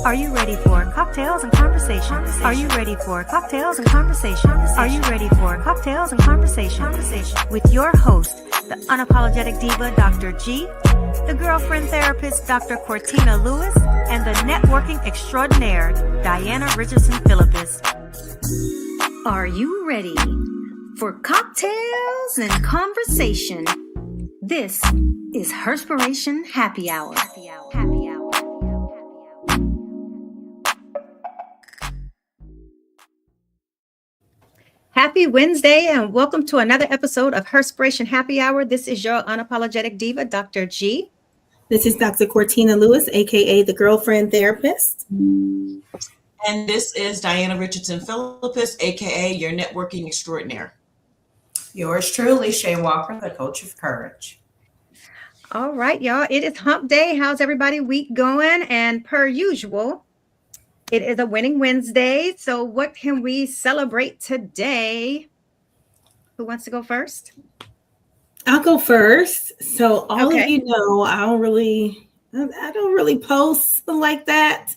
Are you ready for cocktails and conversations? Are you ready for cocktails and conversations? Are you ready for cocktails and conversations? With your host, the unapologetic diva, Dr. G, the girlfriend therapist, Dr. Cortina Lewis, and the networking extraordinaire, Diana Richardson Philippus. Are you ready for cocktails and conversation? This is Herspiration Happy Hour. Happy Wednesday and welcome to another episode of Herspiration Happy Hour. This is your unapologetic diva, Dr. G. This is Dr. Cortina Lewis, aka the girlfriend therapist. And this is Diana Richardson Philippus, aka your networking extraordinaire. Yours truly, Shay Walker, the coach of courage. All right, y'all. It is hump day. How's everybody week going? And per usual, it is a winning Wednesday. So what can we celebrate today? Who wants to go first? I'll go first. So all of you know, I don't really post like that,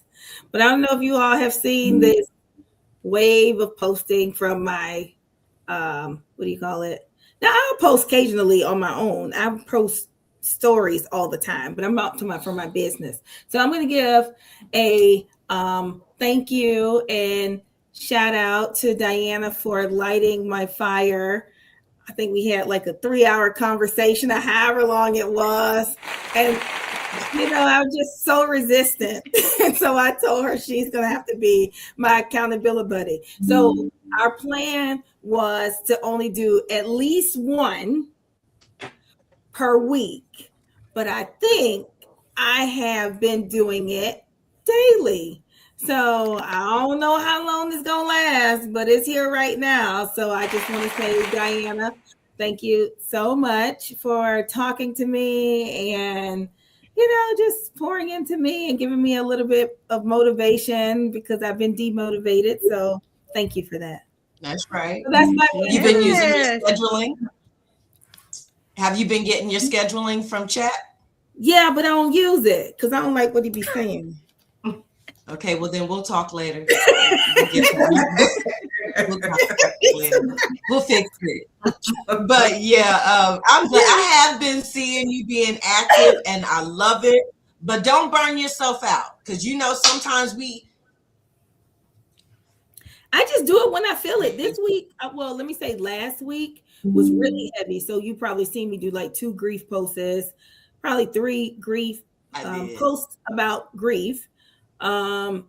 but I don't know if you all have seen this wave of posting from my, what do you call it? Now I'll post occasionally on my own. I post stories all the time, but I'm up to for my business. So I'm going to give a thank you and shout out to Diana for lighting my fire. I think we had like a 3-hour conversation, or however long it was. And, you know, I was just so resistant. And so I told her she's going to have to be my accountability buddy. So our plan was to only do at least one per week. But I think I have been doing it daily. So I don't know how long it's going to last, but it's here right now. So I just want to say, Diana, thank you so much for talking to me and, you know, just pouring into me and giving me a little bit of motivation because I've been demotivated. So thank you for that. That's right. So that's my You've been using your scheduling? Have you been getting your scheduling from chat? Yeah, but I don't use it because I don't like what he be saying. Okay, well then we'll talk later. We'll fix it. But yeah, I'm glad. I have been seeing you being active, and I love it. But don't burn yourself out, because you know sometimes I just do it when I feel it. This week, well, let me say last week was really heavy. So you probably seen me do like 2 grief posts, probably 3 grief posts about grief. Where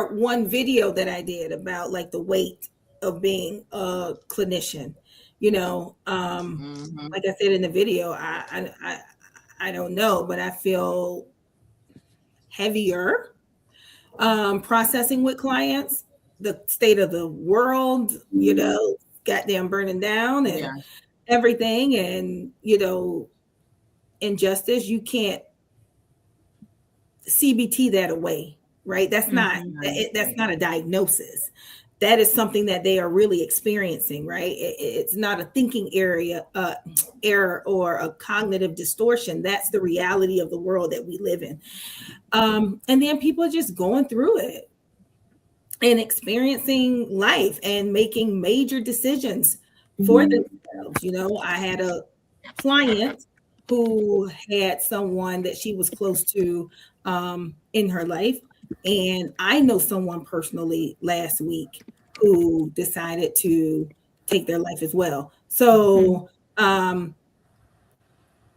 one video that I did about like the weight of being a clinician, you know, like I said in the video, I don't know, but I feel heavier, processing with clients, the state of the world, you know, goddamn burning down and everything. And, you know, injustice, you can't CBT that away, right? That's not that's not a diagnosis. That is something that they are really experiencing, right? It's not a thinking error or a cognitive distortion. That's the reality of the world that we live in. And then people are just going through it and experiencing life and making major decisions for themselves. You know, I had a client who had someone that she was close to in her life. And I know someone personally last week who decided to take their life as well. So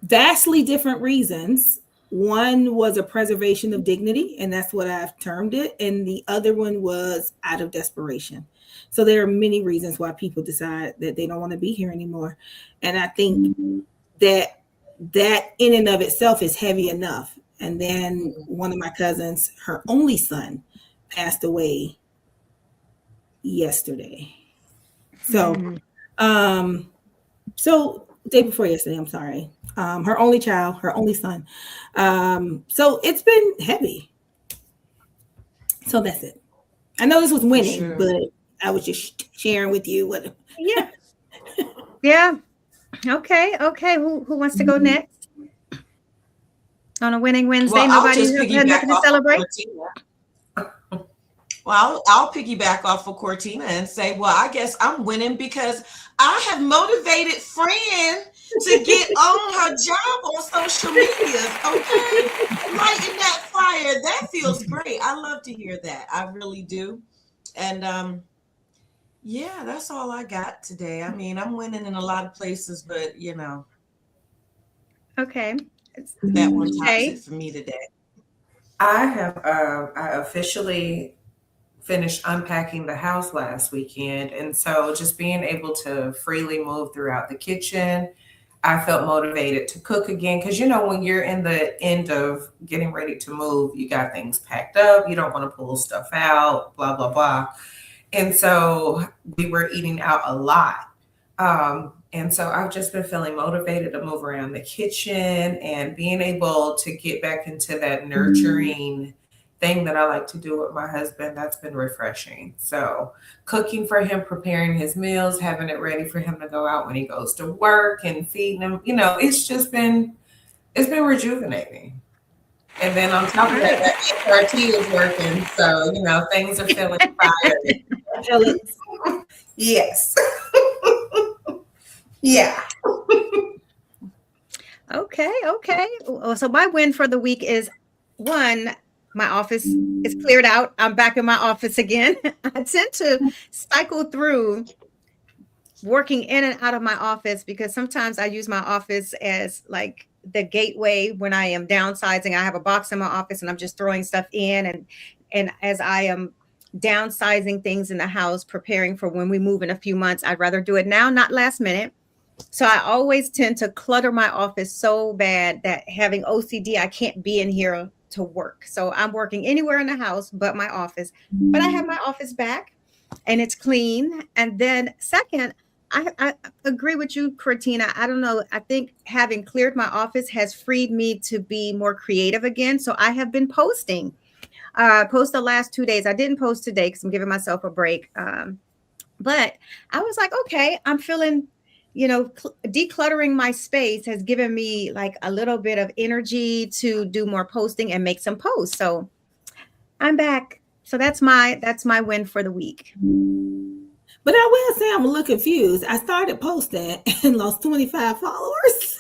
vastly different reasons. One was a preservation of dignity, and that's what I've termed it. And the other one was out of desperation. So there are many reasons why people decide that they don't want to be here anymore. And I think that in and of itself is heavy enough. And then one of my cousins, her only son, passed away yesterday. So, so day before yesterday, I'm sorry. Her only child, her only son. So it's been heavy. So that's it. I know this was winning, but I was just sharing with you what. Yeah. Okay. Who wants to go next? On a winning Wednesday, Well, nobody I'll just had nothing to celebrate. Well, I'll piggyback off of Cortina and say, well, I guess I'm winning because I have motivated Fran to get on her job on social media. Okay, lighting that fire. That feels great. I love to hear that. I really do. And yeah, that's all I got today. I mean, I'm winning in a lot of places, but Okay. that one tops it for me today. I officially finished unpacking the house last weekend. And so just being able to freely move throughout the kitchen, I felt motivated to cook again. Because, when you're in the end of getting ready to move, you got things packed up. You don't want to pull stuff out, blah, blah, blah. And so we were eating out a lot. And so I've just been feeling motivated to move around the kitchen and being able to get back into that nurturing thing that I like to do with my husband. That's been refreshing. So cooking for him, preparing his meals, having it ready for him to go out when he goes to work and feeding him, it's been rejuvenating. And then on top of that HRT is working. So, things are feeling fired. Yes. Yeah. Okay. So my win for the week is one, my office is cleared out. I'm back in my office again. I tend to cycle through working in and out of my office because sometimes I use my office as like the gateway when I am downsizing. I have a box in my office and I'm just throwing stuff in. And as I am downsizing things in the house, preparing for when we move in a few months, I'd rather do it now, not last minute. So I always tend to clutter my office so bad that having OCD, I can't be in here to work. So I'm working anywhere in the house but my office. But I have my office back and it's clean. And then second, I agree with you, Cortina. I don't know. I think having cleared my office has freed me to be more creative again. So I have been posting. Post the last 2 days. I didn't post today because I'm giving myself a break. But I was like, okay, I'm feeling, decluttering my space has given me like a little bit of energy to do more posting and make some posts. So I'm back. So that's my win for the week. But I will say I'm a little confused. I started posting and lost 25 followers.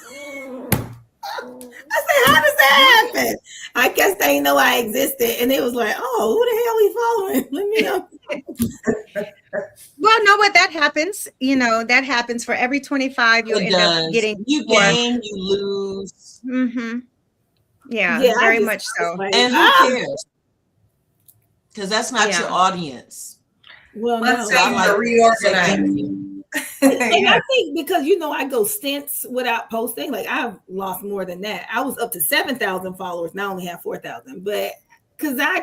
I said, how does that happen? I guess they didn't know I existed. And it was like, oh, who the hell are we following? Let me know. Well, no, but that happens. That happens for every 25. You'll end up getting. You gain, you lose. Mm-hmm. Yeah, very much so. Like, and who cares? Because that's not your audience. Well, let's no, say to reorganize. And I think because I go stints without posting, like I've lost more than that. I was up to 7,000 followers. Now I only have 4,000. But because I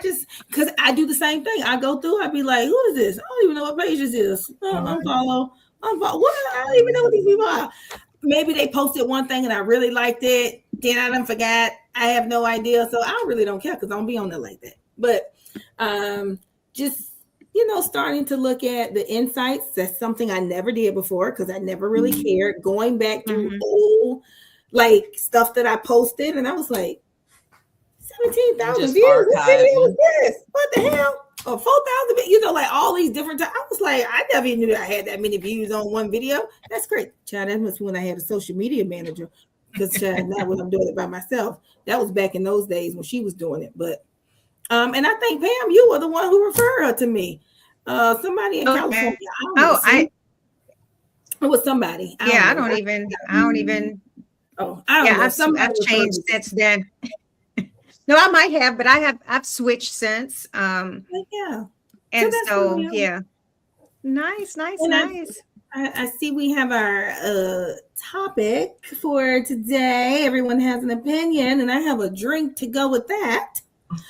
do the same thing. I go through, I'd be like, who is this? I don't even know what page this is. Unfollow. What? I don't even know what these people are. Maybe they posted one thing and I really liked it. Then I done forgot. I have no idea. So I really don't care because I don't be on there like that. But just starting to look at the insights. That's something I never did before because I never really cared. Going back through old stuff that I posted, and I was like, 17,000 views. What video was this? What the hell? Or 4,000, all these different times. I was like, I never even knew I had that many views on one video. That's great. Child, that must be when I had a social media manager. Because now when I'm doing it by myself, that was back in those days when she was doing it. But and I think Pam, you were the one who referred her to me. Somebody in California. It was somebody. I don't even. Oh, I don't know. I've changed since then. No, I might have, but I've switched since. And so nice. I see we have our topic for today. Everyone has an opinion, and I have a drink to go with that.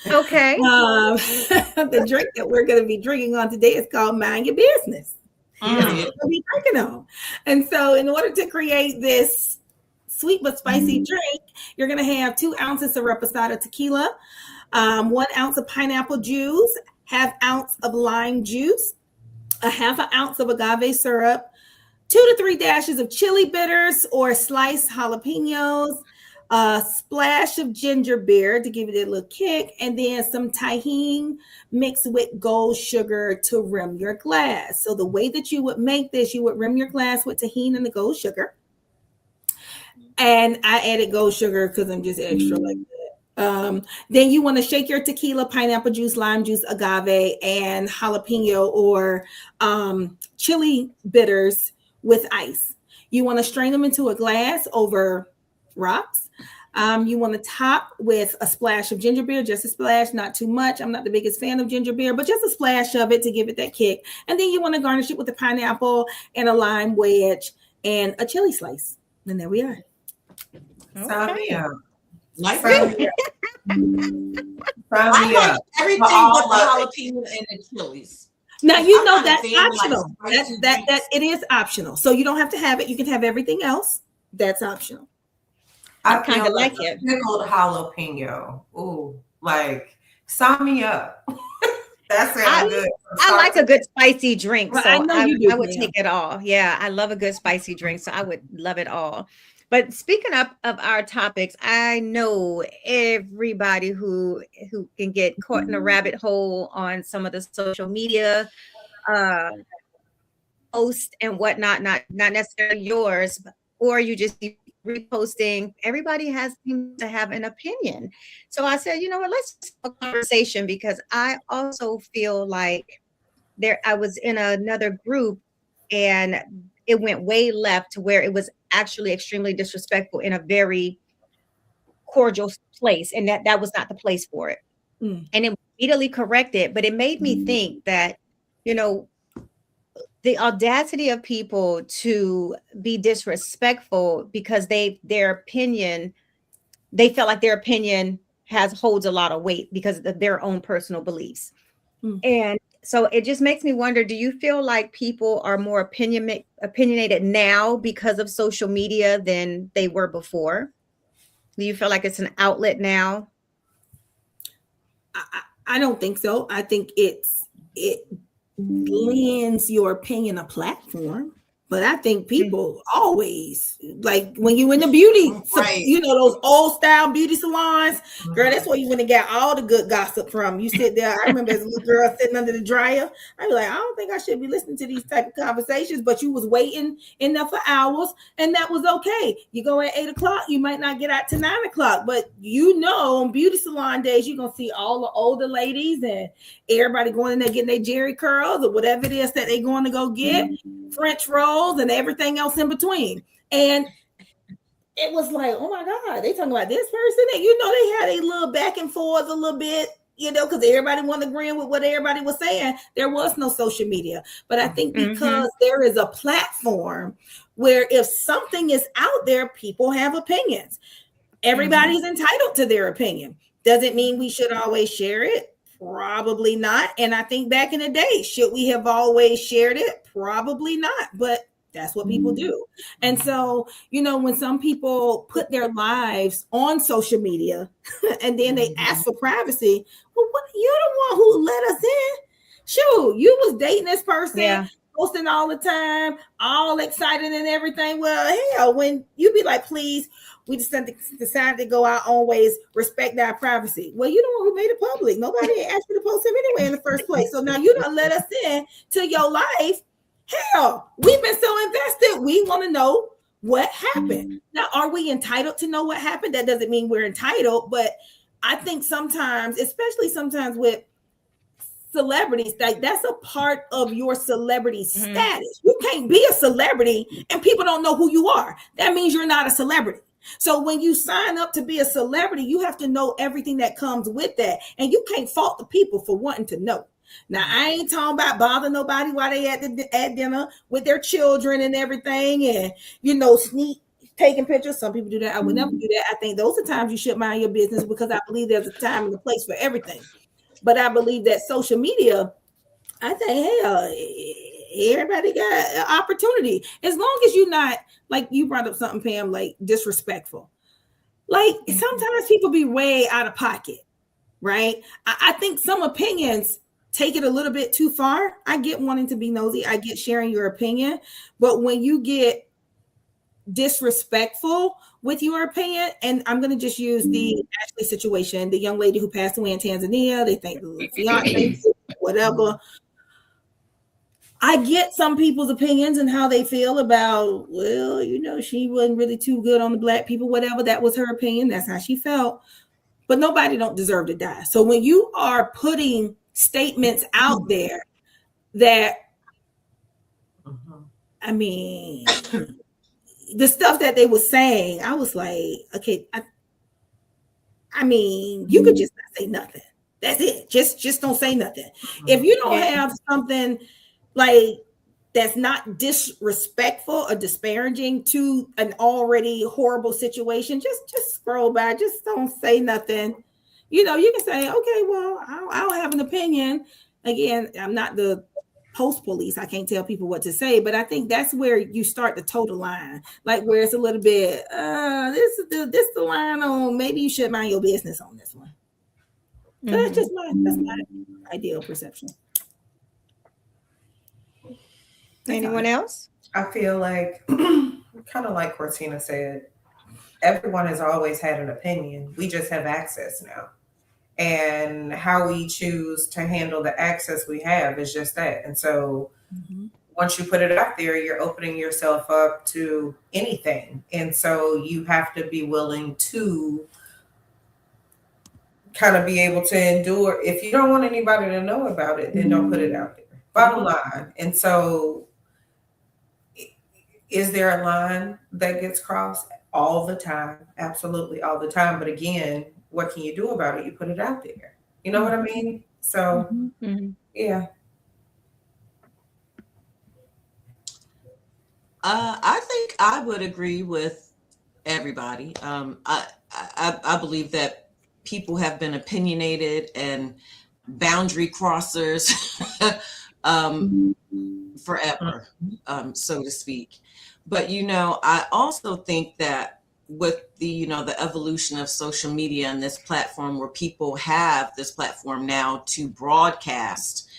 Okay. The drink that we're going to be drinking on today is called Mind Your Business. That's what we'll be drinking on. And so in order to create this sweet but spicy drink, you're going to have 2 ounces of reposado tequila, 1 ounce of pineapple juice, 1/2 ounce of lime juice, 1/2 ounce of agave syrup, 2 to 3 dashes of chili bitters or sliced jalapenos, a splash of ginger beer to give it a little kick, and then some tahini mixed with gold sugar to rim your glass. So the way that you would make this, you would rim your glass with tahini and the gold sugar. And I added gold sugar because I'm just extra like that. Then you want to shake your tequila, pineapple juice, lime juice, agave, and jalapeno or chili bitters with ice. You want to strain them into a glass over rocks. You want to top with a splash of ginger beer, just a splash, not too much. I'm not the biggest fan of ginger beer, but just a splash of it to give it that kick. And then you want to garnish it with a pineapple and a lime wedge and a chili slice. And there we are. Okay. Like everything but the jalapeno and the chilies. Now you know that's optional. That it is optional. So you don't have to have it. You can have everything else. That's optional. I kind of like it. Pickled jalapeno. Ooh, like sign me up. That sounds good. I like a good spicy drink, well, so I would take it all. Yeah, I love a good spicy drink, so I would love it all. But speaking of our topics, I know everybody who can get caught in a rabbit hole on some of the social media posts and whatnot, not necessarily yours, or you just reposting. Everybody seems to have an opinion. So I said, you know what, let's just have a conversation, because I also feel like I was in another group and it went way left to where it was actually extremely disrespectful in a very cordial place. And that was not the place for it. And it immediately corrected, but it made me think that, you know, the audacity of people to be disrespectful because they felt like their opinion holds a lot of weight because of their own personal beliefs. And so it just makes me wonder, do you feel like people are more opinionated now because of social media than they were before? Do you feel like it's an outlet now? I don't think so. I think it lends your opinion a platform. But I think people always, like when you in the beauty, you know, those old style beauty salons, girl, that's where you went and got all the good gossip from. You sit there. I remember as a little girl sitting under the dryer. I'd be like, I don't think I should be listening to these type of conversations, but you was waiting in there for hours, and that was okay. You go at 8 o'clock, you might not get out to 9 o'clock, but you know, on beauty salon days, you're going to see all the older ladies and everybody going in there getting their jerry curls or whatever it is that they're going to go get, French rolls, and everything else in between. And it was like, oh my God, they talking about this person. And you know, they had a little back and forth a little bit, you know, because everybody wasn't agreeing with what everybody was saying. There was no social media. But I think because there is a platform where if something is out there, people have opinions. Everybody's entitled to their opinion. Does it mean we should always share it? Probably not. And I think back in the day, should we have always shared it? Probably not. But that's what people do. And so, you know, when some people put their lives on social media and then they ask for privacy, well, you're the one who let us in. Shoot, you was dating this person, posting all the time, all excited and everything. Well, hell, when you be like, please, we just decided to go our own ways, respect our privacy. Well, you the one who made it public. Nobody asked you to post him anyway in the first place. So now you don't let us in to your life. Hell, we've been so invested. We want to know what happened. Now, are we entitled to know what happened? That doesn't mean we're entitled, but I think sometimes, especially sometimes with celebrities, like that's a part of your celebrity status. You can't be a celebrity and people don't know who you are. That means you're not a celebrity. So when you sign up to be a celebrity, you have to know everything that comes with that. And you can't fault the people for wanting to know. Now, I ain't talking about bothering nobody while they at dinner with their children and everything. And, you know, taking pictures. Some people do that. I would never do that. I think those are times you should mind your business because I believe there's a time and a place for everything. But I believe that social media, I think, hey, everybody got an opportunity. As long as you're not, like you brought up something, Pam, like disrespectful. Like sometimes people be way out of pocket, right? I think some opinions take it a little bit too far. I get wanting to be nosy. I get sharing your opinion. But when you get disrespectful with your opinion, and I'm going to just use the Ashley situation, the young lady who passed away in Tanzania, they think the fiance, whatever. I get some people's opinions and how they feel about, well, you know, she wasn't really too good on the Black people, whatever. That was her opinion. That's how she felt. But nobody don't deserve to die. So when you are putting statements out there that, I mean, the stuff that they were saying, I was like, okay, I mean, you could just not say nothing. That's it. Just don't say nothing. If you don't have something like that's not disrespectful or disparaging to an already horrible situation, just scroll by. Just don't say nothing. You know, you can say, okay, well, I'll have an opinion. Again, I'm not the post police. I can't tell people what to say, but I think that's where you start to toe the line, like where it's a little bit, this is the line on, maybe you should mind your business on this one. So that's just that's my ideal perception. Anyone else? I feel like, kind of like Cortina said, everyone has always had an opinion. We just have access now. And how we choose to handle the access we have is just that. And so once you put it out there, you're opening yourself up to anything. And so you have to be willing to kind of be able to endure. If you don't want anybody to know about it, then don't put it out there. Bottom line. And so is there a line that gets crossed? All the time. Absolutely all the time. But again, what can you do about it? You put it out there. You know what I mean? So, yeah. I think I would agree with everybody. I believe that people have been opinionated and boundary crossers forever, so to speak. But, you know, I also think that with the, you know, the evolution of social media and this platform where people have this platform now to broadcast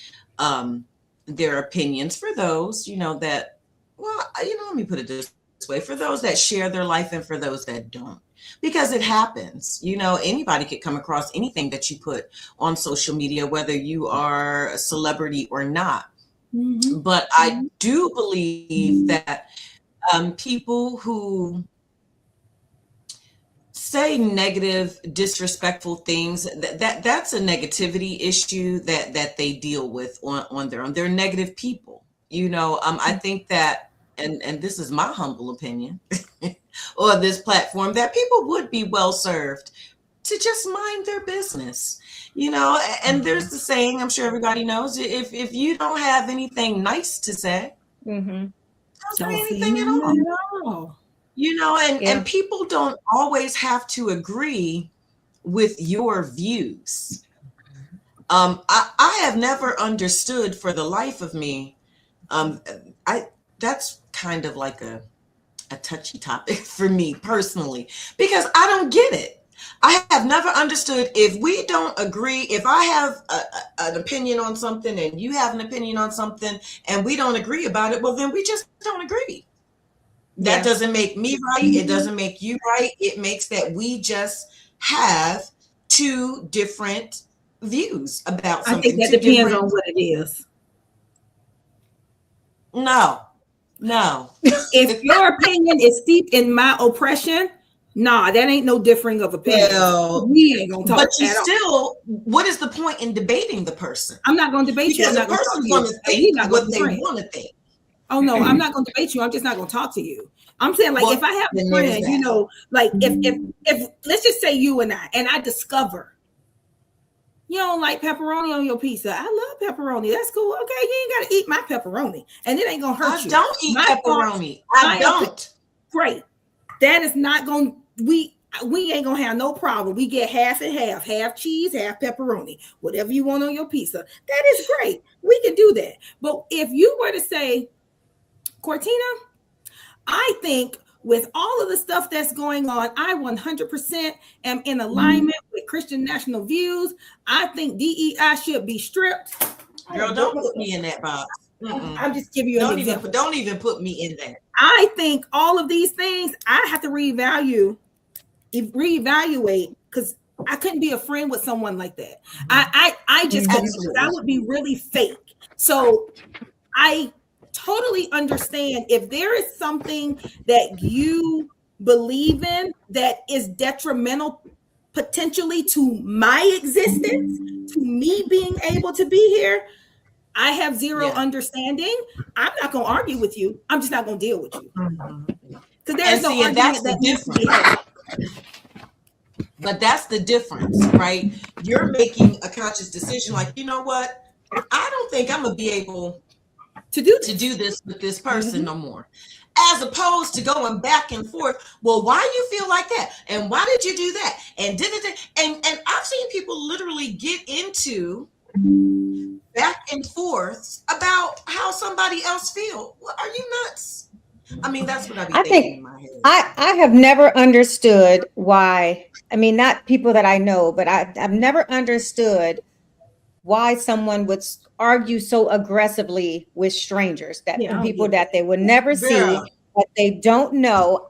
their opinions for those, you know, that, well, you know, let me put it this way, for those that share their life and for those that don't, because it happens, you know, anybody could come across anything that you put on social media, whether you are a celebrity or not. But I do believe that people who say negative, disrespectful things, that's a negativity issue that they deal with on their own. They're negative people, you know. I think that, and this is my humble opinion, or this platform, that people would be well served to just mind their business, you know. And there's the saying, I'm sure everybody knows, if you don't have anything nice to say, don't say anything at all. You know, and people don't always have to agree with your views. I have never understood for the life of me. That's kind of like a touchy topic for me personally, because I don't get it. I have never understood, if we don't agree, if I have an opinion on something and you have an opinion on something and we don't agree about it, well, then we just don't agree. That doesn't make me right. It doesn't make you right. It makes that we just have two different views about something. I think that depends on what it is. No. If your opinion is steeped in my oppression, nah, that ain't no differing of opinion. Well, we ain't gonna talk. But you still, what is the point in debating the person? I'm not gonna debate you. I'm not gonna talk to you. Think what they want to think. Oh no, I'm not gonna debate you. I'm just not gonna talk to you. I'm saying, like, if I have a friend, you know, like if let's just say you and I discover you don't like pepperoni on your pizza. I love pepperoni. That's cool. Okay, you ain't gotta eat my pepperoni, and it ain't gonna hurt you. I don't eat pepperoni. I don't. Great. That is not gonna. We ain't gonna have no problem. We get half and half cheese, half pepperoni, whatever you want on your pizza. That is great. We can do that. But if you were to say, Cortina, I think with all of the stuff that's going on, I 100% am in alignment with Christian national views. I think DEI should be stripped. Girl, don't put me in that box. I'm just giving you an example. Don't even put me in that. I think all of these things I have to reevaluate because I couldn't be a friend with someone like that. I just couldn't. That would be really fake. So I totally understand if there is something that you believe in that is detrimental potentially to my existence, to me being able to be here. I have zero understanding. I'm not going to argue with you. I'm just not going to deal with you. Because there's no argument that's that the difference. But that's the difference, right? You're making a conscious decision like, you know what? I don't think I'm going to be able to do this with this person no more. As opposed to going back and forth. Well, why do you feel like that? And why did you do that? And and I've seen people literally get into back and forth about how somebody else feels. Well, are you nuts? I mean, that's what I think in my head. I have never understood why. I mean, not people that I know, but I've never understood why someone would argue so aggressively with strangers, that people that they would never see, that they don't know.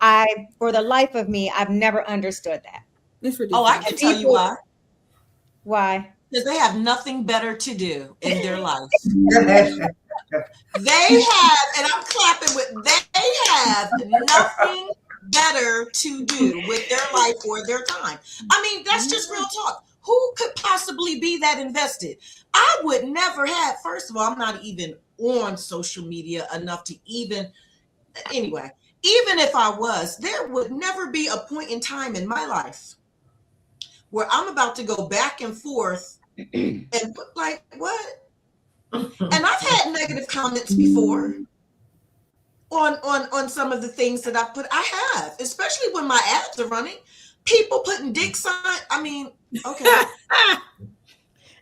For the life of me, I've never understood that. It's ridiculous. Oh, I can tell you why. Why? Because they have nothing better to do in their life. They have, and I'm clapping they have nothing better to do with their life or their time. I mean, that's just real talk. Who could possibly be that invested? I would never have, first of all, I'm not even on social media enough to anyway, even if I was, there would never be a point in time in my life where I'm about to go back and forth and put like, what? And I've had negative comments before on some of the things that I have, especially when my ads are running. People putting dick sign. I mean, okay.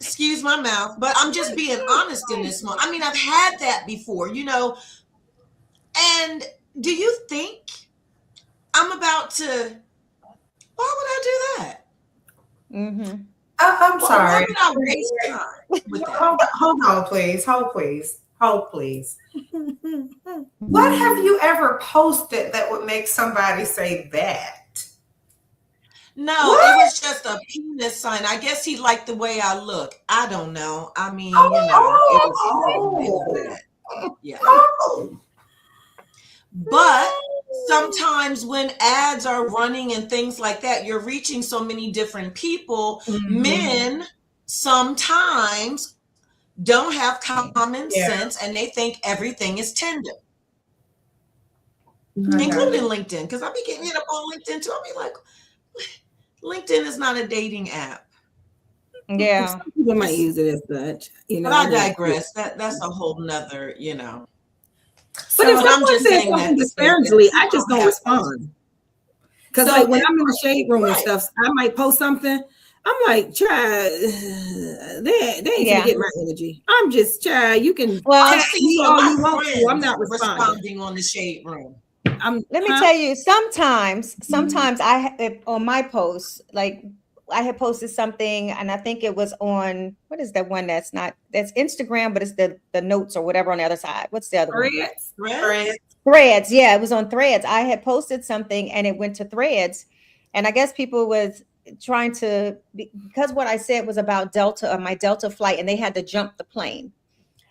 Excuse my mouth, but I'm just being honest in this one. I mean, I've had that before, you know. And do you think I'm about to? Why would I do that? Mm-hmm. I'm sorry. Why would I waste time with that? Hold on, please. Hold, please. What have you ever posted that would make somebody say that? No, it was just a penis sign. I guess he liked the way I look. I don't know. I mean, yeah. But sometimes when ads are running and things like that, you're reaching so many different people. Men sometimes don't have common sense and they think everything is tender. Including LinkedIn, because I'll be getting hit up on LinkedIn too. I'll be like, LinkedIn is not a dating app. Yeah. Some people might use it as such. But I digress. That's a whole nother, But if someone says something disparagingly, I just don't respond. Because like when I'm in the shade room and stuff, I might post something. I'm like, try. They ain't gonna get my energy. I'm just try. You can text me all you want to. I'm not responding on the shade room. Let me tell you, sometimes I on my posts, like I had posted something and I think it was on, what is that one that's Instagram, but it's the notes or whatever on the other side. What's the other one? Threads. Yeah, it was on Threads. I had posted something and it went to Threads. And I guess people was trying to, because what I said was about Delta or my Delta flight, and they had to jump the plane.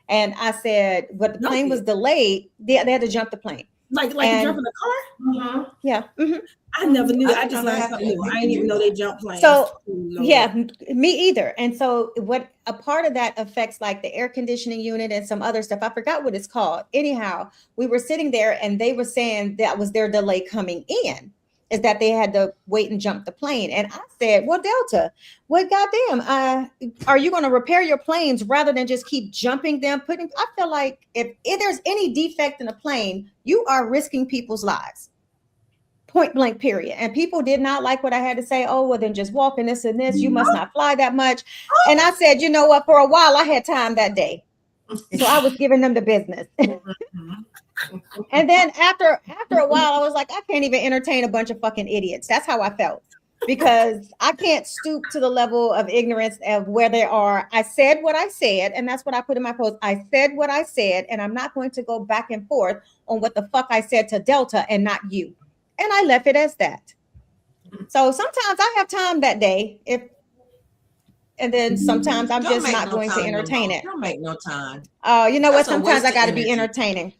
And I said, but the plane was delayed. They had to jump the plane. Like jumping the car? Mm-hmm. Yeah. Mm-hmm. I never knew. I just learned something new. I didn't even know they jump planes. So me either. And so what a part of that affects like the air conditioning unit and some other stuff. I forgot what it's called. Anyhow, we were sitting there and they were saying that was their delay coming in, is that they had to wait and jump the plane. And I said, well, Delta, what goddamn, are you going to repair your planes rather than just keep jumping them? I feel like if there's any defect in a plane, you are risking people's lives. Point blank, period. And people did not like what I had to say. Oh, well, then just walk in this and this. You must not fly that much. And I said, you know what? For a while, I had time that day. So I was giving them the business. And then after a while, I was like, I can't even entertain a bunch of fucking idiots. That's how I felt. because I can't stoop to the level of ignorance of where they are. I said what I said, and that's what I put in my post. I said what I said, and I'm not going to go back and forth on what the fuck I said to Delta and not you. And I left it as that. So sometimes I have time that day, and then sometimes I'm just not going to entertain it. Don't make no time. You know what? Sometimes I got to be entertaining.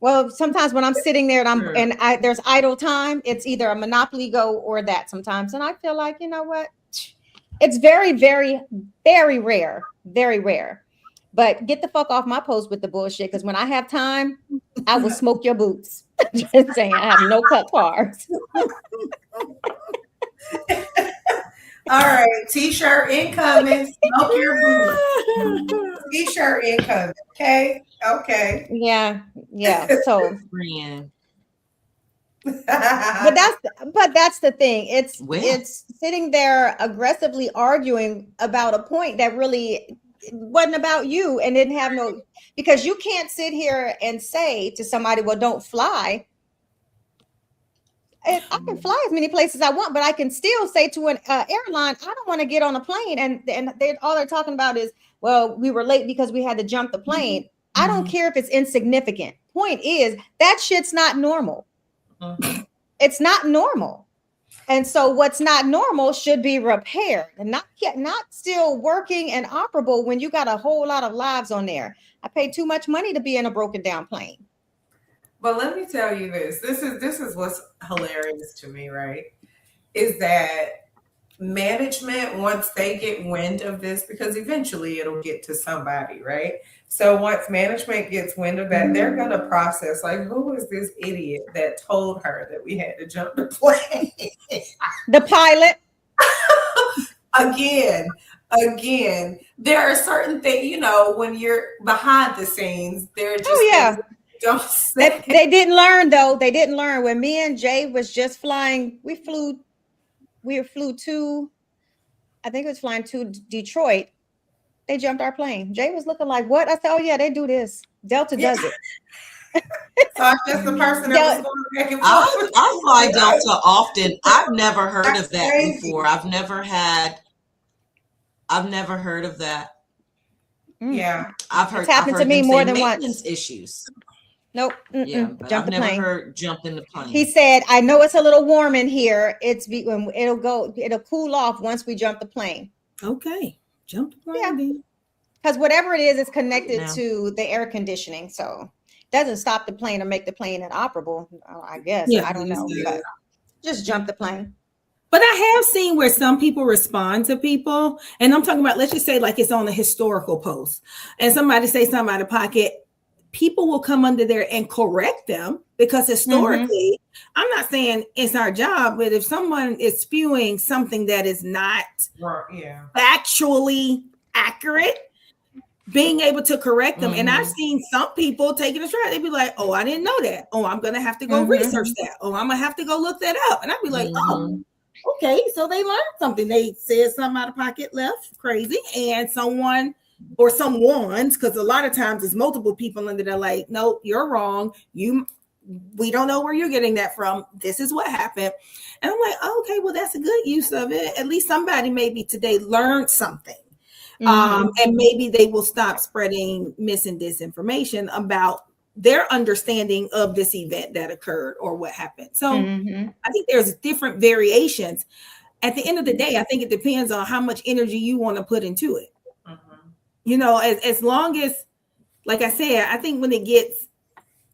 Well, sometimes when I'm sitting there and there's idle time, it's either a Monopoly Go or that sometimes. And I feel like, you know what? It's very, very, very rare. Very rare. But get the fuck off my post with the bullshit, because when I have time, I will smoke your boots. Just saying, I have no cut cards. All right, t-shirt incoming. Smoke your boots. T-shirt incoming. Okay. Yeah. So, Friend. but that's the thing. It's sitting there aggressively arguing about a point that really wasn't about you and didn't have no, because you can't sit here and say to somebody, well, don't fly. I can fly as many places I want, but I can still say to an airline, I don't want to get on a plane. And all they're talking about is, well, we were late because we had to jump the plane. I don't care if it's insignificant. Point is, that shit's not normal. It's not normal. And so what's not normal should be repaired and not still working and operable when you got a whole lot of lives on there. I paid too much money to be in a broken down plane. But let me tell you this. This is what's hilarious to me, right? Is that management, once they get wind of this, because eventually it'll get to somebody, right? So once management gets wind of that, they're going to process, like, who is this idiot that told her that we had to jump the plane? The pilot. Again, there are certain things, you know, when you're behind the scenes, they're just don't say. They didn't learn, though. They didn't learn. When me and Jay was just flying, we flew to, I think it was flying to Detroit. They jumped our plane. Jay was looking like, what? I said, oh, yeah, they do this. Delta does it. So I'm just the person that was going back and forth. I fly Delta often. I've never heard of that before. I've never heard of that. Yeah. I've heard to me more than once. Issues. Nope. Yeah, but jump I've the never plane. heard jumping the plane. He said, I know it's a little warm in here. It'll cool off once we jump the plane. Okay. Jump the plane. Yeah. Because whatever it is connected to the air conditioning. So it doesn't stop the plane or make the plane inoperable, I guess. Yeah, I don't know. But just jump the plane. But I have seen where some people respond to people. And I'm talking about, let's just say like it's on a historical post. And somebody say something out of pocket. People will come under there and correct them because historically, I'm not saying it's our job, but if someone is spewing something that is not factually accurate, being able to correct them. And I've seen some people taking a stride. They'd be like, oh, I didn't know that. Oh, I'm going to have to go research that. Oh, I'm going to have to go look that up. And I'd be like, oh, okay. So they learned something. They said something out of pocket, left crazy. And someone's, because a lot of times it's multiple people under there like, nope, you're wrong. We don't know where you're getting that from. This is what happened. And I'm like, oh, okay, well, that's a good use of it. At least somebody maybe today learned something. And maybe they will stop spreading mis and disinformation about their understanding of this event that occurred or what happened. So I think there's different variations. At the end of the day, I think it depends on how much energy you want to put into it. You know, as long as, like I said, I think when it gets,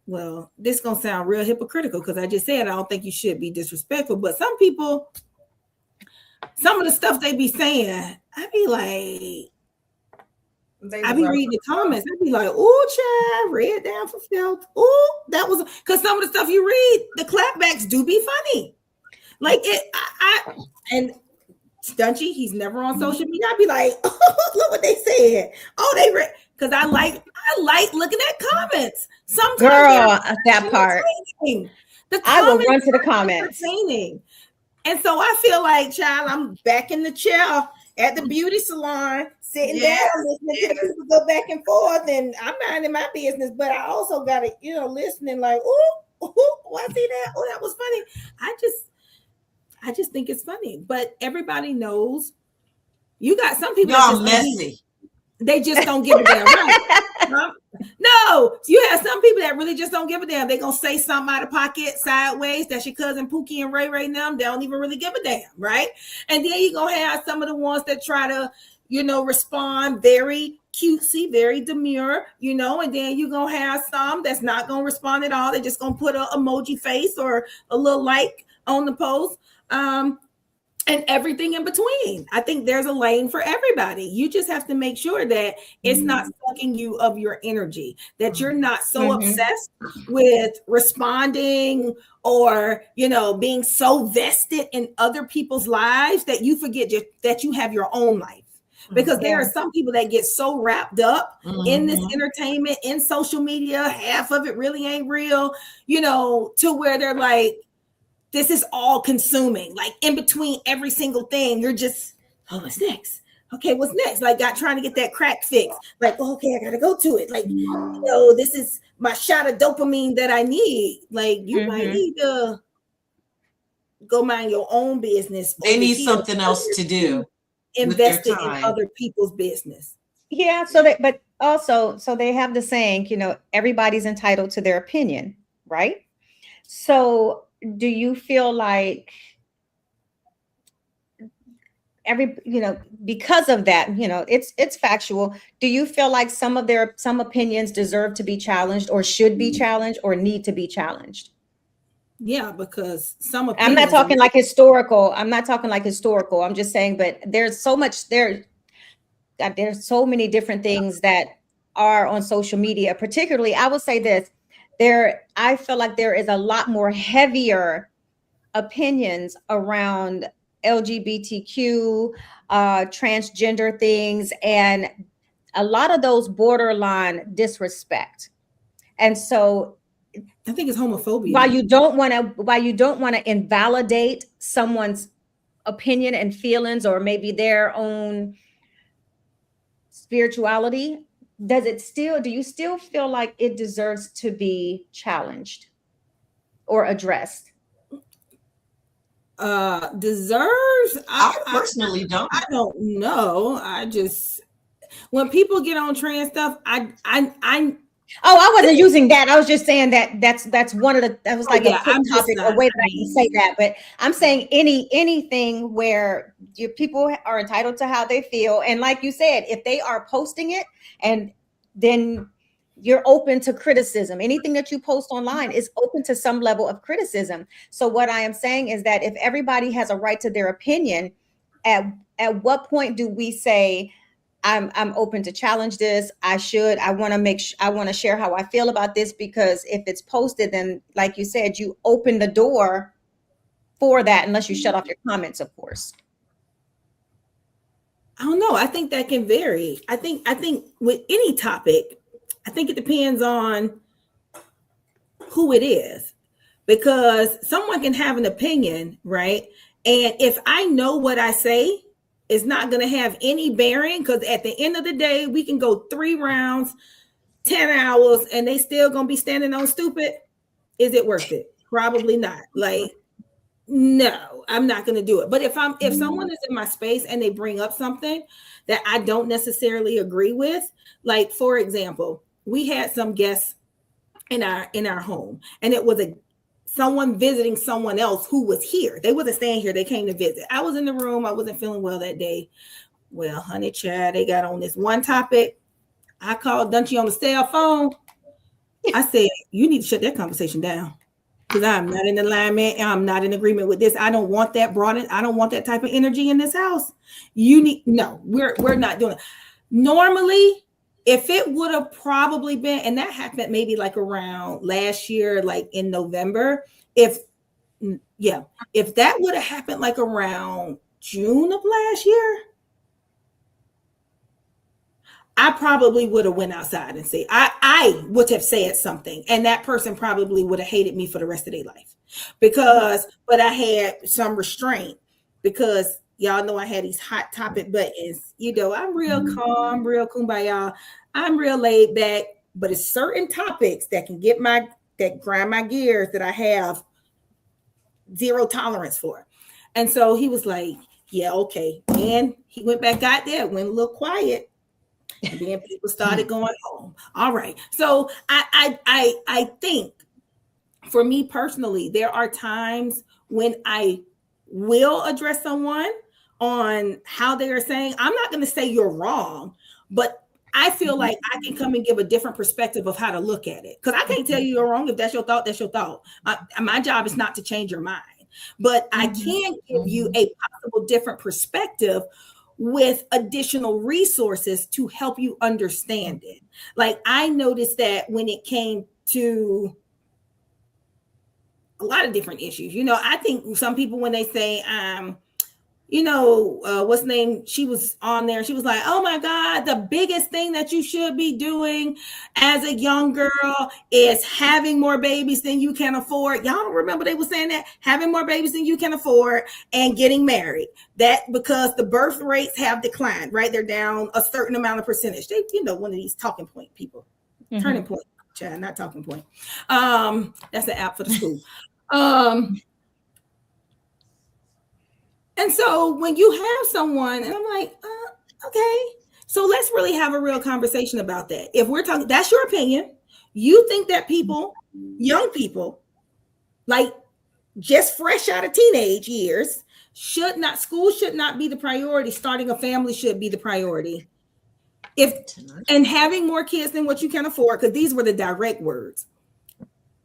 well, this is going to sound real hypocritical because I just said I don't think you should be disrespectful. But some people, some of the stuff they be saying, I be like, I be reading the comments. I be like, oh, child, red down for filth. Oh, that was because some of the stuff you read, the clapbacks do be funny. Like it, and Stunchy, he's never on social media. I'd be like, oh, look what they said. Oh, they read because I like looking at comments. Sometimes, girl, that part. I will run to the comments. And so I feel like, child, I'm back in the chair at the beauty salon, sitting down, listening to the people go back and forth, and I'm minding my business. But I also got to, listening like, oh, I see that. Oh, that was funny. I just think it's funny. But everybody knows you got some people Y'all messy. They just don't give a damn. Right? No, you have some people that really just don't give a damn. They're gonna say something out of pocket, sideways. That's your cousin Pookie and Ray right now. They don't even really give a damn, right? And then you're gonna have some of the ones that try to, respond very cutesy, very demure, and then you're gonna have some that's not gonna respond at all. They're just gonna put an emoji face or a little like on the post. And everything in between. I think there's a lane for everybody. You just have to make sure that it's not sucking you of your energy, that you're not so obsessed with responding or, being so vested in other people's lives that you forget that you have your own life. Because there are some people that get so wrapped up in this entertainment, in social media, half of it really ain't real, to where they're like, this is all consuming. Like in between every single thing, you're just, what's next? Okay, what's next? Like trying to get that crack fix. Like, okay, I gotta go to it. Like, this is my shot of dopamine that I need. Like, you might need to go mind your own business. They need something else to do. Invested in other people's business. Yeah. So they have the saying, everybody's entitled to their opinion, right? So do you feel like because of that, it's factual. Do you feel like some opinions deserve to be challenged or should be challenged or need to be challenged? Yeah, because some I'm not talking like historical. I'm just saying, but there's so much there's so many different things that are on social media, particularly, I will say this. I feel like there is a lot more heavier opinions around LGBTQ, transgender things, and a lot of those borderline disrespect. And so I think it's homophobia. While you don't want to invalidate someone's opinion and feelings or maybe their own spirituality, do you still feel like it deserves to be challenged or addressed? Deserves? I personally don't. I don't know. When people get on trans stuff, I wasn't using that. I was just saying that's one of the, that was like a quick topic, a way that I can say that. But I'm saying anything where your people are entitled to how they feel. And like you said, if they are posting it and then you're open to criticism, anything that you post online is open to some level of criticism. So what I am saying is that if everybody has a right to their opinion, at what point do we say, I'm open to challenge this. I want to share how I feel about this, because if it's posted, then like you said, you open the door for that, unless you shut off your comments, of course. I don't know. I think that can vary. I think with any topic, I think it depends on who it is, because someone can have an opinion, right? And if I know what I say, it's not going to have any bearing, because at the end of the day, we can go 3 rounds, 10 hours, and they still going to be standing on stupid. Is it worth it? Probably not. Like, no, I'm not going to do it. But if someone is in my space and they bring up something that I don't necessarily agree with, like, for example, we had some guests in our home, and it was someone visiting someone else who was here. They wasn't staying here. They came to visit. I was in the room. I wasn't feeling well that day. Well, honey child, they got on this one topic. I called Dunchie on the cell phone. I said, you need to shut that conversation down, because I'm not in alignment. I'm not in agreement with this. I don't want that brought in. I don't want that type of energy in this house. We're not doing it. Normally, if it would have probably been, and that happened maybe like around last year, like in November, if that would have happened like around June of last year, I probably would have went outside and said, I would have said something, and that person probably would have hated me for the rest of their life, but I had some restraint, because y'all know I had these hot topic buttons. I'm real calm, real kumbaya. I'm real laid back, but it's certain topics that can that grind my gears that I have zero tolerance for. And so he was like, yeah, okay. And he went back out there, went a little quiet. And then people started going home. All right. So I think for me personally, there are times when I will address someone on how they are saying, I'm not going to say you're wrong, but I feel like I can come and give a different perspective of how to look at it. Because I can't tell you you're wrong. If that's your thought, that's your thought. My job is not to change your mind, but I can give you a possible different perspective with additional resources to help you understand it. Like I noticed that when it came to a lot of different issues, I think some people, when they say, what's the name? She was on there. She was like, oh my God, the biggest thing that you should be doing as a young girl is having more babies than you can afford. Y'all don't remember they were saying that? Having more babies than you can afford and getting married. That because the birth rates have declined, right? They're down a certain amount of percentage. They, one of these talking point people, turning point, child, not talking point. That's the app for the school. And so when you have someone, and I'm like, okay, so let's really have a real conversation about that. If we're talking, that's your opinion. You think that people, young people, like just fresh out of teenage years, school should not be the priority. Starting a family should be the priority. And having more kids than what you can afford, because these were the direct words.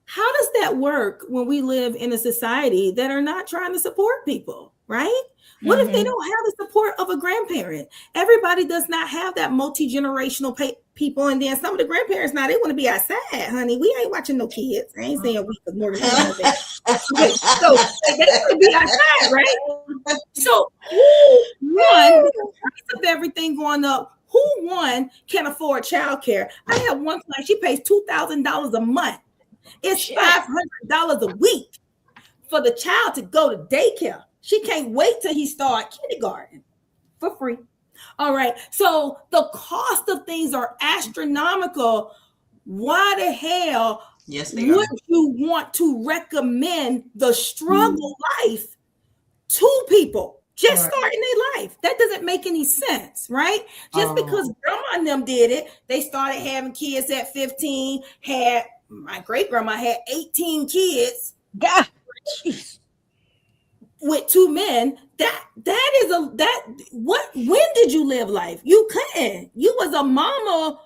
How does that work when we live in a society that are not trying to support people, right? What if they don't have the support of a grandparent? Everybody does not have that multi-generational people. And then some of the grandparents now, they want to be outside, honey. We ain't watching no kids. I ain't saying we, because Morgan knows that. Okay, so they want to be outside, right? So who won, with the price of everything going up, who won can afford childcare? I have one client, she pays $2,000 a month. It's $500 a week for the child to go to daycare. She can't wait till he start kindergarten for free. All right. So the cost of things are astronomical. Why the hell would you want to recommend the struggle life to people just starting their life? That doesn't make any sense, right? Just because grandma and them did it, they started having kids at 15, my great grandma had 18 kids. God, with 2 men. When did you live life? You couldn't. You was a mama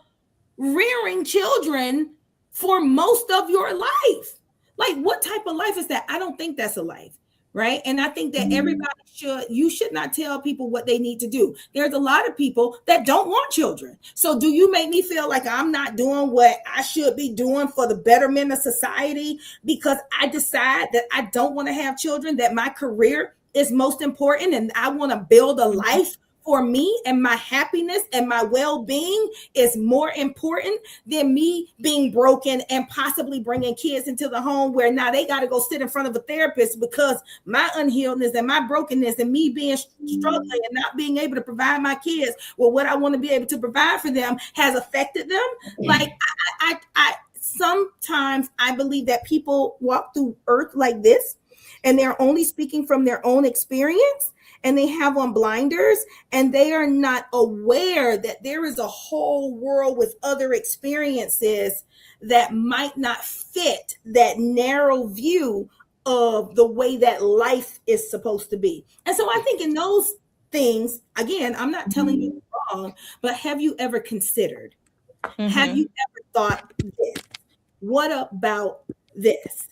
rearing children for most of your life. Like, what type of life is that? I don't think that's a life. Right. And I think that you should not tell people what they need to do. There's a lot of people that don't want children. So do you make me feel like I'm not doing what I should be doing for the betterment of society because I decide that I don't want to have children, that my career is most important and I want to build a life for me and my happiness and my well-being is more important than me being broken and possibly bringing kids into the home where now they got to go sit in front of a therapist because my unhealedness and my brokenness and me being struggling and not being able to provide my kids with what I want to be able to provide for them has affected them. Like I sometimes I believe that people walk through earth like this and they're only speaking from their own experience. And they have on blinders and they are not aware that there is a whole world with other experiences that might not fit that narrow view of the way that life is supposed to be. And so I think in those things, again, I'm not telling you wrong, but have you ever considered? Have you ever thought this? What about this?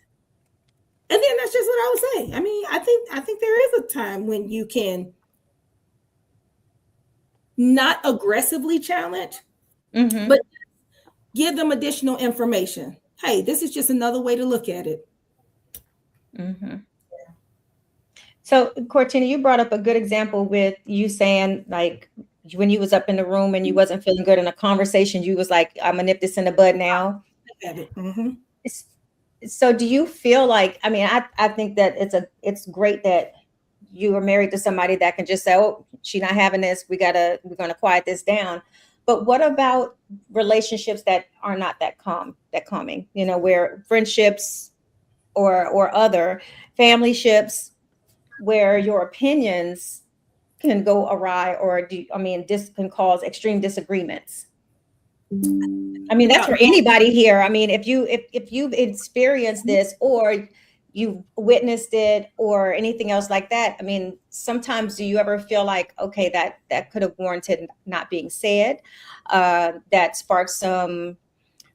And then that's just what I would say. I mean, I think there is a time when you can not aggressively challenge, but give them additional information. Hey, this is just another way to look at it. So, Cortina, you brought up a good example with you saying, like, when you was up in the room and you wasn't feeling good in a conversation, you was like, I'm gonna nip this in the bud now. So do you feel like, I mean, I think that it's great that you are married to somebody that can just say, oh, she's not having this. We're going to quiet this down. But what about relationships that are not that calming, where friendships or other family ships, where your opinions can go awry, or this can cause extreme disagreements. I mean, that's for anybody here. I mean, if you've experienced this, or you've witnessed it, or anything else like that, I mean, sometimes do you ever feel like, okay, that could have warranted not being said, that sparked some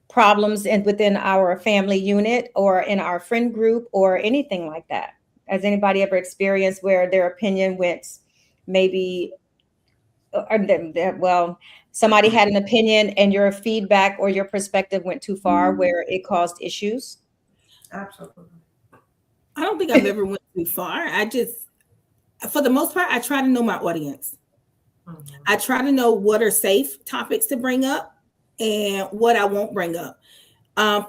problems within our family unit or in our friend group or anything like that? Has anybody ever experienced where their opinion went maybe, somebody had an opinion and your feedback or your perspective went too far where it caused issues? Absolutely. I don't think I've ever went too far. For the most part, I try to know my audience. Mm-hmm. I try to know what are safe topics to bring up and what I won't bring up.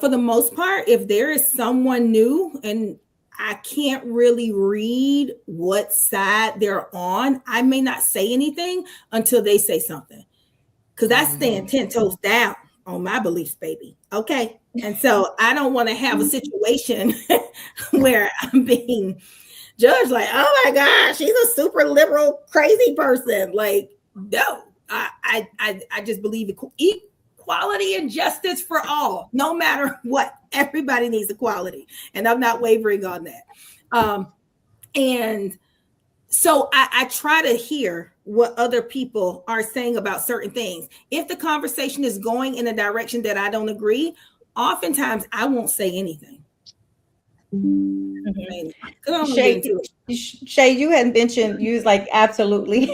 For the most part, if there is someone new and I can't really read what side they're on, I may not say anything until they say something. Because that's staying 10 toes down on my beliefs, baby. Okay. And so I don't want to have a situation where I'm being judged like, oh my gosh, she's a super liberal, crazy person. Like, no, I just believe equality and justice for all, no matter what. Everybody needs equality. And I'm not wavering on that. And so I try to hear what other people are saying about certain things. If the conversation is going in a direction that I don't agree, oftentimes I won't say anything. Mm-hmm. Shay, you had mentioned, you was like, absolutely.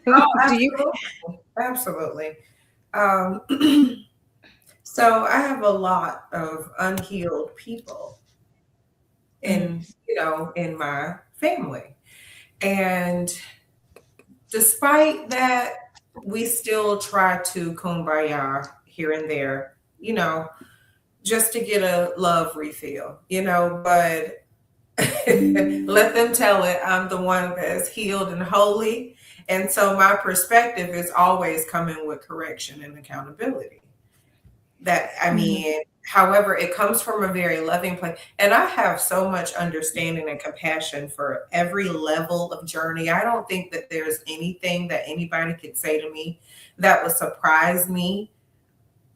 Oh, absolutely. Absolutely. So I have a lot of unhealed people in my family. And despite that, we still try to kumbaya here and there, just to get a love refill, but let them tell it. I'm the one that's healed and holy. And so my perspective is always coming with correction and accountability. However, it comes from a very loving place. And I have so much understanding and compassion for every level of journey. I don't think that there's anything that anybody could say to me that would surprise me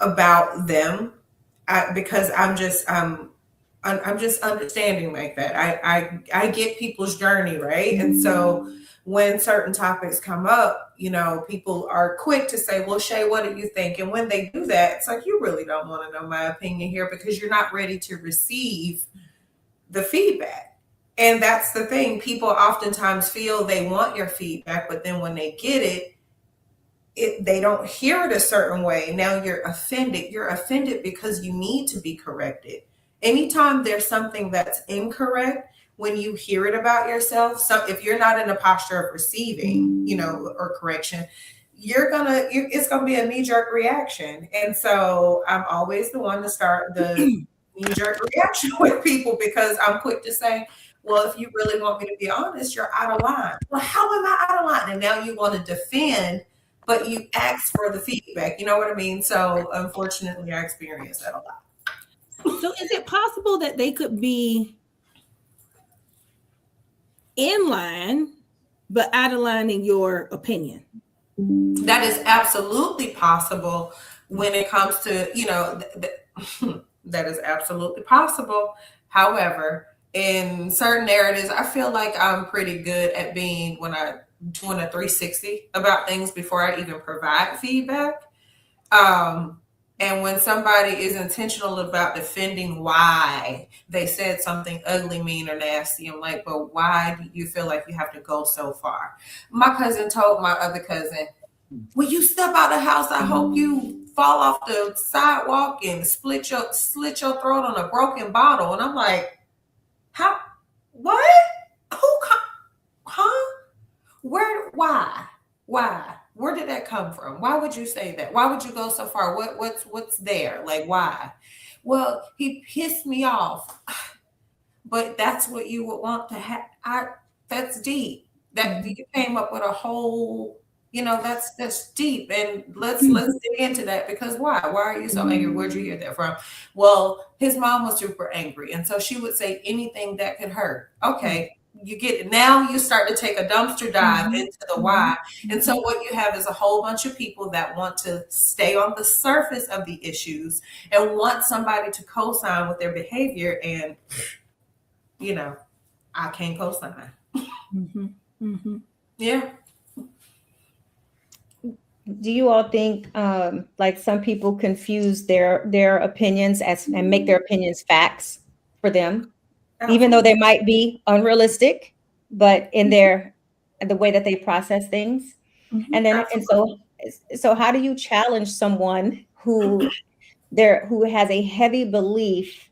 about them, because I'm just understanding like that. I get people's journey, right? And so when certain topics come up, people are quick to say, well, Shay, what do you think? And when they do that, it's like, you really don't want to know my opinion here because you're not ready to receive the feedback. And that's the thing. People oftentimes feel they want your feedback, but then when they get it, they don't hear it a certain way. Now you're offended. You're offended because you need to be corrected. Anytime there's something that's incorrect, when you hear it about yourself, so if you're not in a posture of receiving, or correction, it's gonna be a knee-jerk reaction. And so I'm always the one to start the knee-jerk reaction with people, because I'm quick to say, well, if you really want me to be honest, you're out of line. Well, how am I out of line? And now you want to defend, but you ask for the feedback. You know what I mean? So unfortunately, I experience that a lot. So is it possible that they could be in line, but out of line in your opinion? That is absolutely possible when it comes to, that is absolutely possible. However, in certain narratives, I feel like I'm pretty good at doing a 360 about things before I even provide feedback. And when somebody is intentional about defending why they said something ugly, mean, or nasty, I'm like, but why do you feel like you have to go so far? My cousin told my other cousin, when you step out of the house, I hope you fall off the sidewalk and slit your throat on a broken bottle. And I'm like, how? What? Huh? Why? Where did that come from? Why would you say that? Why would you go so far? What's there? Like, why? Well, he pissed me off. But that's what you would want to have. That's deep. That you came up with a whole, that's deep. And let's dig into that, because why? Why are you so angry? Where'd you hear that from? Well, his mom was super angry. And so she would say anything that could hurt. Okay. you get now you start to take a dumpster dive into the why. And so what you have is a whole bunch of people that want to stay on the surface of the issues and want somebody to co-sign with their behavior. And, you know, I can't co-sign. Yeah. Do you all think like some people confuse their opinions and make their opinions facts for them, even though they might be unrealistic, but in the way that they process things? And then so how do you challenge someone who has a heavy belief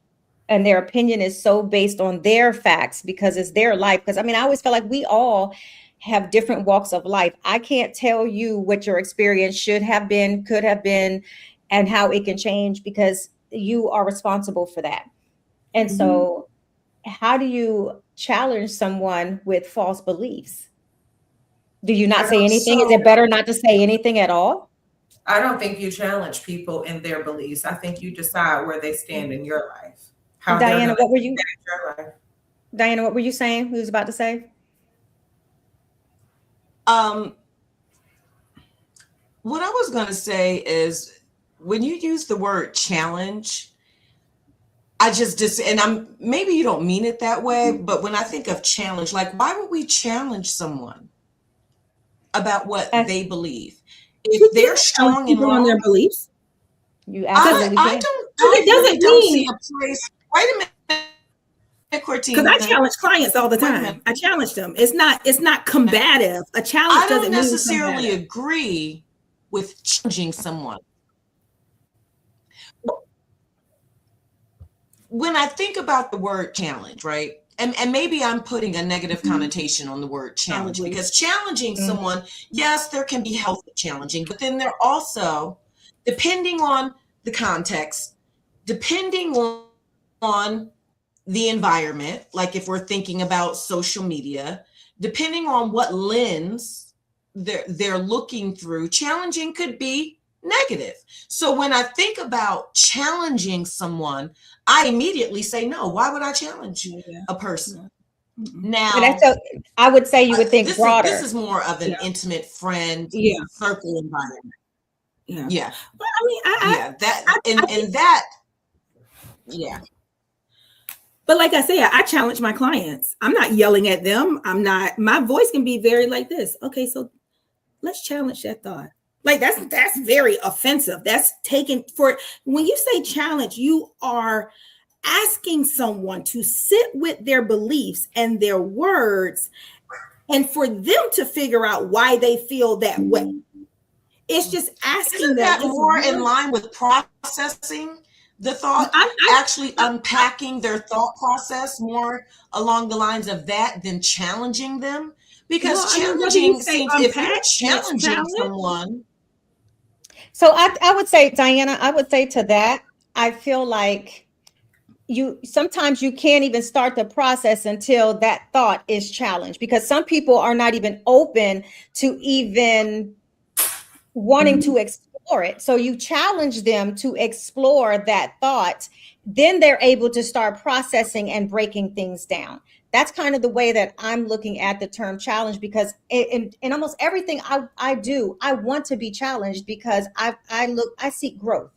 and their opinion is so based on their facts because it's their life? Because I mean, I always feel like we all have different walks of life. I can't tell you what your experience should have been, could have been, and how it can change because you are responsible for that. And so how do you challenge someone with false beliefs? Do you not say anything? Is it better not to say anything at all? I don't think you challenge people in their beliefs. I think you decide where they stand in your life. Diana, what were you? Diana, what were you saying? Who was about to say? What I was going to say is when you use the word challenge, maybe you don't mean it that way, but when I think of challenge, like why would we challenge someone about what they believe? If they're strong and on their beliefs, you absolutely I don't see a place. Wait a minute. Because I challenge clients all the time. I challenge them. It's not combative. A challenge doesn't mean I don't necessarily agree with challenging someone. When I think about the word challenge, right? And maybe I'm putting a negative connotation on the word challenge because challenging someone, yes, there can be healthy challenging, but then there also, depending on the context, depending on the environment, like if we're thinking about social media, depending on what lens they're looking through, challenging could be negative. So when I think about challenging someone, I immediately say, no, why would I challenge a person? Now, I would say you would think broader. This is more of an intimate friend circle environment. Yeah. But I mean, But like I said, I challenge my clients. I'm not yelling at them. My voice can be very like this. Okay, so let's challenge that thought. Like that's very offensive. That's taken for when you say challenge, you are asking someone to sit with their beliefs and their words and for them to figure out why they feel that way. It's just asking Isn't them. that more in line with processing the thought, actually unpacking their thought process more along the lines of that than challenging them? Because challenging seems, if you're challenging someone. So I would say, Diana, I would say to that, I feel like sometimes you can't even start the process until that thought is challenged, because some people are not even open to even wanting to explore it. So you challenge them to explore that thought, then they're able to start processing and breaking things down. That's kind of the way that I'm looking at the term challenge, because in almost everything I do, I want to be challenged because I seek growth.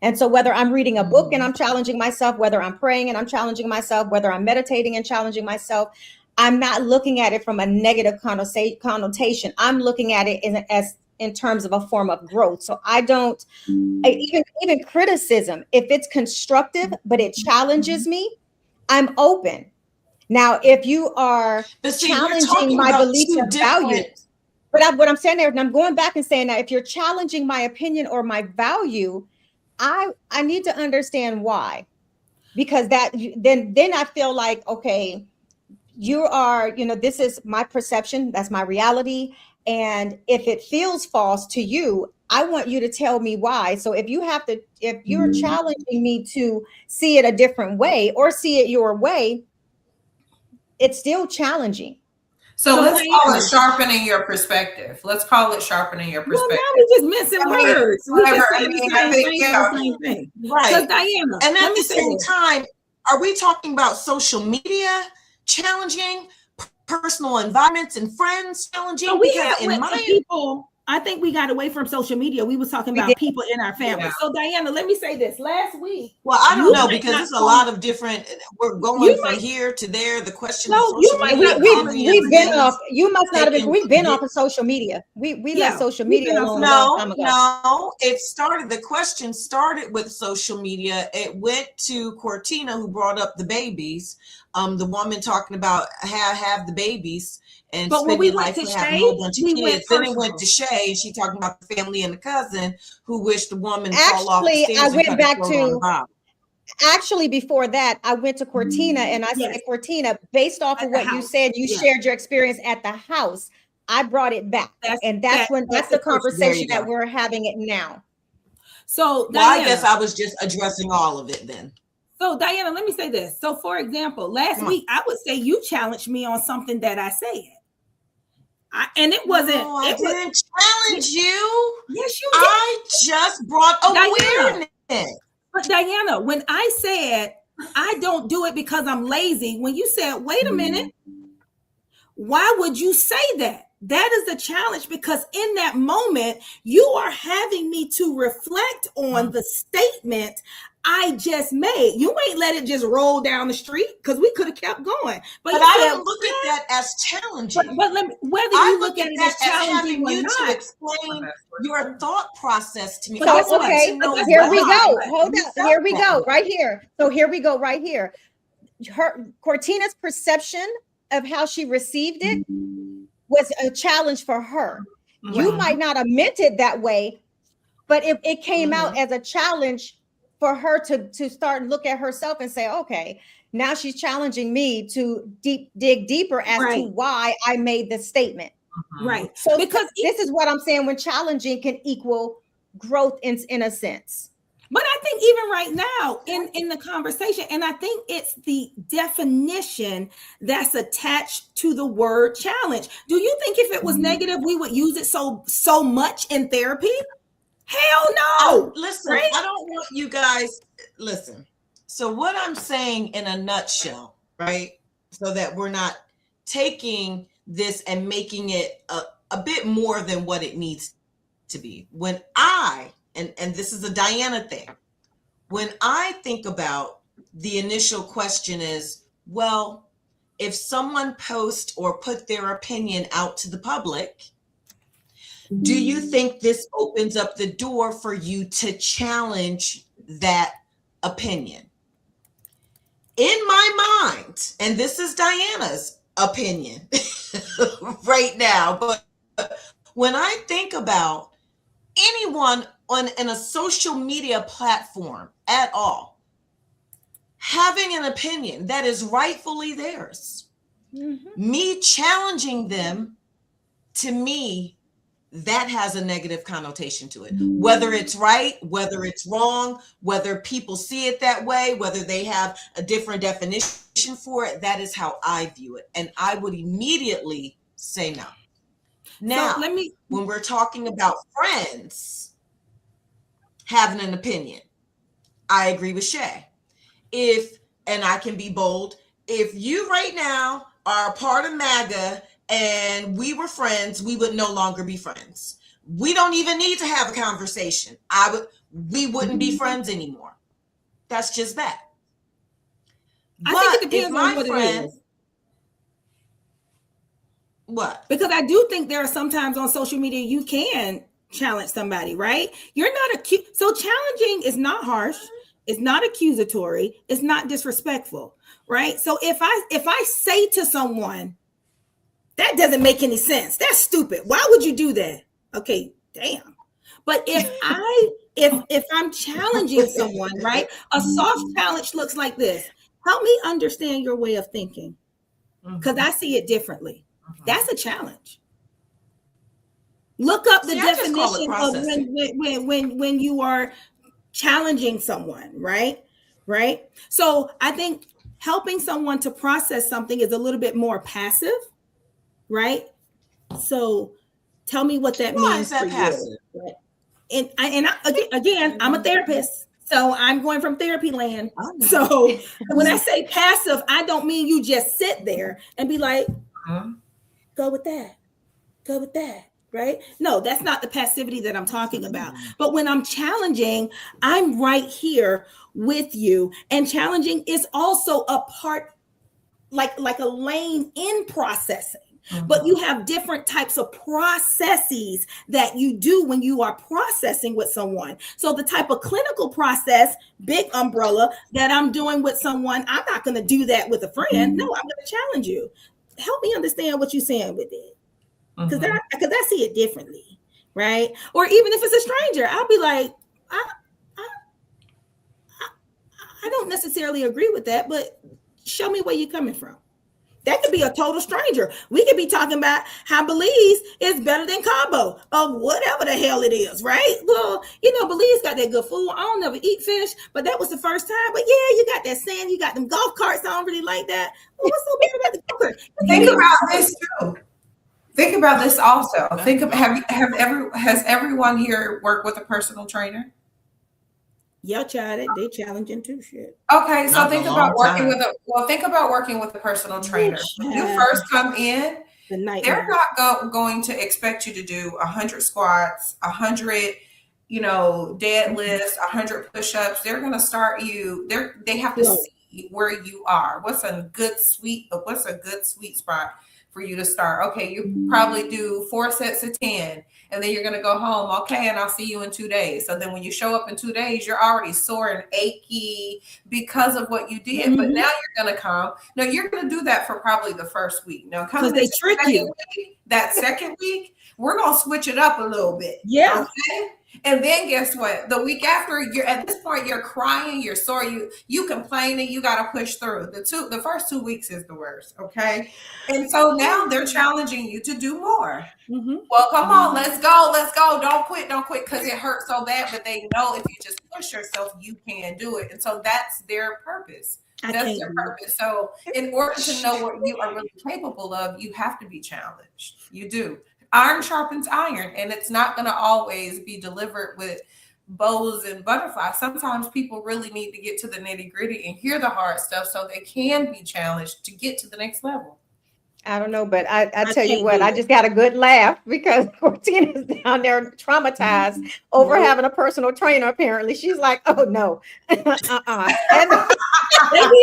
And so whether I'm reading a book and I'm challenging myself, whether I'm praying and I'm challenging myself, whether I'm meditating and challenging myself, I'm not looking at it from a negative connotation. I'm looking at it in terms of a form of growth. So I don't, even criticism, if it's constructive, but it challenges me, I'm open. Now, if you are challenging my beliefs and values, but what I'm saying there, and I'm going back and saying that if you're challenging my opinion or my value, I need to understand why, because then I feel like, okay, you are, this is my perception, that's my reality. And if it feels false to you, I want you to tell me why. So if you're challenging me to see it a different way or see it your way, it's still challenging. So let's call it sharpening your perspective. Let's call it sharpening your perspective. Well, now we're just missing words. Whatever. Same thing. Right. So Diana, and at the same time, are we talking about social media challenging personal environments and friends challenging? So we because had in my people, I think we got away from social media. We was talking about people in our family. Yeah. So Diana, let me say this. Last week, well, I don't know, because there's a lot of different, we're going from here to there. The question of social media, we've been off. You must not have been. We've been off of social media. We left social media alone a long time ago. No, it started. The question started with social media. It went to Cortina, who brought up the babies. The woman talking about how have the babies and spending life with having a whole bunch of kids. Then it went to Shay, and she talking about the family and the cousin who wished the woman fall off the stairs. I went back to. Actually, before that, I went to Cortina and I said, Cortina, based off of what you said, you shared your experience at the house. I brought it back. That's the conversation that we're having it now. So Diana, I guess I was just addressing all of it then. So Diana, let me say this. So for example, last week, I would say you challenged me on something that I said. And it wasn't. No, I didn't challenge you. Yes, you did. I just brought awareness. But Diana, when I said I don't do it because I'm lazy, when you said, wait a minute, why would you say that? That is the challenge, because in that moment, you are having me to reflect on the statement I just made. You ain't let it just roll down the street, because we could have kept going. But I don't look at that as challenging. But whether you look at it as challenging or not, to explain your thought process to me. So, okay, here we go. Hold on. Here we go. Right here. So here we go. Right here. Cortina's perception of how she received it was a challenge for her. You might not have meant it that way, but it came out as a challenge for her to start look at herself and say, okay, now she's challenging me to dig deeper as to why I made this statement. Right. So because this is what I'm saying, when challenging can equal growth in a sense. But I think even right now in the conversation, and I think it's the definition that's attached to the word challenge. Do you think if it was negative, we would use it so much in therapy? Hell no. Listen, right? I don't want you guys, listen. So what I'm saying in a nutshell, right? So that we're not taking this and making it a bit more than what it needs to be. When and this is a Diana thing. When I think about the initial question is, well, if someone posts or put their opinion out to the public, do you think this opens up the door for you to challenge that opinion? In my mind, and this is Diana's opinion right now, but when I think about anyone in a social media platform at all having an opinion that is rightfully theirs, me challenging them, to me, that has a negative connotation to it. Whether it's right, whether it's wrong, whether people see it that way, whether they have a different definition for it, that is how I view it. And I would immediately say no. Now, so when we're talking about friends having an opinion, I agree with Shay. And I can be bold, if you right now are a part of MAGA and we were friends, we would no longer be friends. We don't even need to have a conversation. We wouldn't be friends anymore. That's just that. I think it depends on what it is. What? Because I do think there are sometimes on social media you can challenge somebody, right? You're not so challenging is not harsh, it's not accusatory, it's not disrespectful, right? So if I say to someone, that doesn't make any sense, that's stupid, why would you do that? Okay, damn. But if I'm challenging someone, right? A soft challenge looks like this. Help me understand your way of thinking, because I see it differently. That's a challenge. Look up the definition of when you are challenging someone, right? So I think helping someone to process something is a little bit more passive, right? So tell me what that means. Why is that passive? And again, I'm a therapist, so I'm going from therapy land. So when I say passive, I don't mean you just sit there and be like, Go with that. Go with that. Right? No, that's not the passivity that I'm talking about. But when I'm challenging, I'm right here with you. And challenging is also a part, like a lane in processing. But you have different types of processes that you do when you are processing with someone. So the type of clinical process, big umbrella, that I'm doing with someone, I'm not going to do that with a friend. No, I'm going to challenge you. Help me understand what you're saying with it. Because I see it differently, right? Or even if it's a stranger, I'll be like, I don't necessarily agree with that, but show me where you're coming from. That could be a total stranger. We could be talking about how Belize is better than Cabo or whatever the hell it is, right? Well, Belize got that good food. I don't never eat fish, but that was the first time. But yeah, you got that sand, you got them golf carts. I don't really like that. Well, what's so bad about the golf cart? Think about this too. Think about this also. Think of has everyone here worked with a personal trainer? Yeah, tried it. They challenging too. Shit. Okay, so think about working with a personal trainer. When you first come in, they're not going to expect you to do 100 squats, 100, deadlifts, 100 push-ups. They're going to start you. They have to see where you are. What's a good sweet spot for you to start? Okay, you probably do 4 sets of 10, and then you're going to go home. Okay, and I'll see you in 2 days. So then when you show up in 2 days, you're already sore and achy because of what you did. But now you're going to come. No, you're going to do that for probably the first week. Now, because they trick you. That second week, we're going to switch it up a little bit. Yeah. Okay? And then guess what? The week after, you're at this point, you're crying, you're sore, you complaining, you got to push through. The first 2 weeks is the worst, okay? And so now they're challenging you to do more. Well, come on, let's go. Don't quit, because it hurts so bad. But they know if you just push yourself, you can do it. And so that's their purpose. That's their purpose. So in order to know what you are really capable of, you have to be challenged. You do. Iron sharpens iron, and it's not going to always be delivered with bows and butterflies. Sometimes people really need to get to the nitty gritty and hear the hard stuff so they can be challenged to get to the next level. I don't know, but I tell you what, I just got a good laugh because Cortina's down there traumatized over having a personal trainer. Apparently, she's like, "Oh no, And they be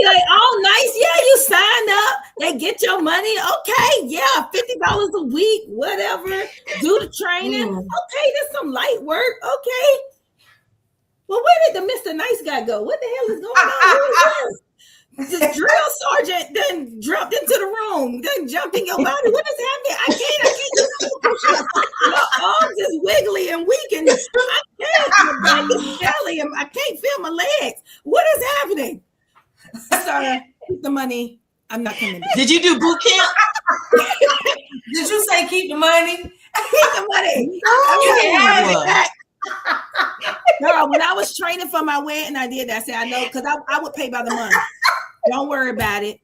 like, "Oh, nice, yeah, you sign up, they get your money, okay, yeah, $50 a week, whatever. Do the training, okay, there's some light work, okay." Well, where did the Mr. Nice Guy go? What the hell is going on? The drill sergeant then jumped into the room, then jumped in your body. What is happening? I can't. My arms is wiggly and weak, and I can't. My back is jelly, and I can't feel my legs. What is happening? Sir, keep the money. I'm not coming back. Did you do boot camp? Did you say keep the money? Keep the money. You can have it back. No, when I was training for my wedding, I did that. I said, I know, because I would pay by the month. Don't worry about it.